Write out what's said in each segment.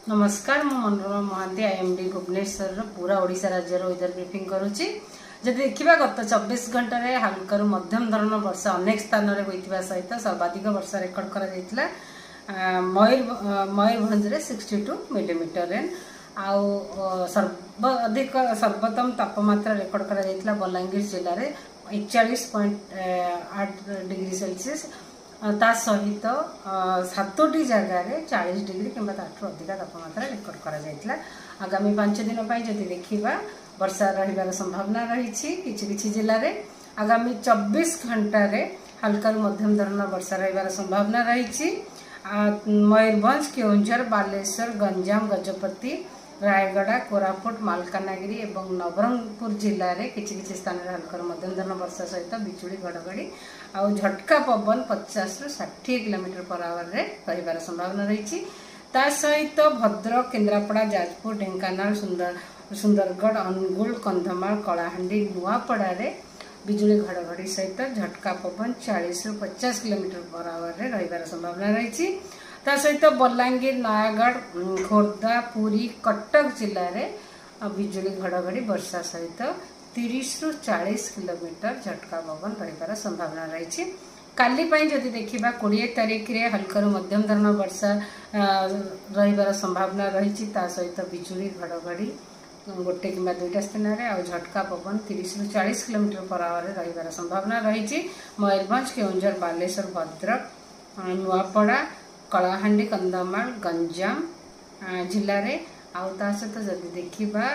नमस्कार मु मनोरमा महांती आईएमडी भुवनेश्वर पूरा ओडिशा राज्य वेदर ब्रीफिंग करुच्ची। जब देखा गत 24 घंटे हल्का मध्यम धरण वर्षा अनेक स्थान में होता सहित सर्वाधिक वर्षा रेकर्ड कर मयूरभंज 62 मिलीमीटर रेन आउ सर्वाधिक सर्वोत्तम तापमात्रा रेकर्ड कर बलांगीर जिले में 41.8 डिग्री सेल्सियस ता सहित 7टी जगार 40 डिग्री कि अधिक तापमात्रा रेकर्ड कर आगामी 5 दिन जदि देखा वर्षा रही संभावना रही किछि जिले में आगामी 24 घंटे हल्का मध्यम धरण वर्षा रही संभावना रही मयूरभंज केउंझर बालेश्वर गंजाम गजपति रायगड़ा कोरापुट मालकानगिरी और नवरंगपुर जिले में किछि स्थान में हल्का मध्यम धरण वर्षा सहित बिजुली घड़घड़ी आउ झटका पवन 50 ରୁ 60 किलोमीटर पर आवर रही संभावना रही सहित भद्रक केन्द्रापड़ा जाजपुर ढेंकानाल सुंदरगढ़ अनुगुल कंधमाल कलाहांडी नुआपड़ा बिजुली घड़घड़ी सहित झटका पवन 40 ରୁ 50 किलोमीटर पर आवर रही संभावना रही सहित बलांगीर नयागढ़ खोर्धा पुरी कटक जिले में बिजुली घड़घड़ी वर्षा सहित 30 ରୁ 40 किलोमीटर झटका पवन रही संभावना रही काली जदि देखा 20 तारीख रे हल्का मध्यम धरण वर्षा रही संभावना रही सहित बिजुली घड़घड़ी गोटे कि 2टा स्थान में झटका पवन 30 ରୁ 40 किलोमीटर पर आवर रही संभावना रही मयूरभंज केउंझर बालेश्वर भद्रक नुआपड़ा कलाहांडी कंधमाल गंजाम जिले में आउ सहित जदि देखा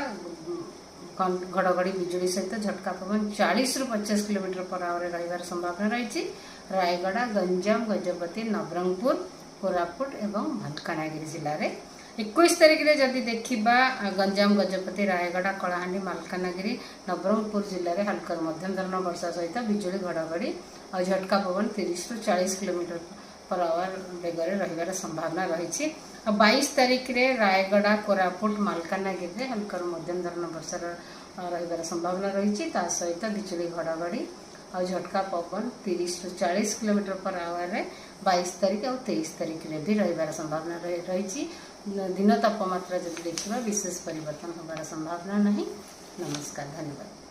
घड़घड़ी बिजुली सहित झटका पवन 40 ରୁ 50 किलोमीटर पर आवर रही संभावना रही रायगड़ा गंजाम गजपति नवरंगपुर कोरापुट एवं मालकानगिरी जिले में 21 तारीख में जदि देखा गंजाम गजपति रायगड़ा कलाहांडी मालकानगिरी नवरंगपुर जिले में हल्का मध्यम धरण वर्षा सहित बिजुली घड़घड़ी और झटका पवन 30 ରୁ 40 किलोमीटर पर आवर बेगर रही संभावना रही 22 तारीख में रायगड़ा कोरापुट मालकानगिरी हल्का मध्यम धरण वर्षा रही संभावना रही सहित बिजुली घड़घड़ी और झटका पवन 30 ରୁ 40 किलोमीटर पर आवर 22 तारीख और 23 तारीख में भी रही संभावना रही दिन तापमात्रा जब देखा विशेष परिवर्तन होबार संभावना नहीं। नमस्कार, धन्यवाद।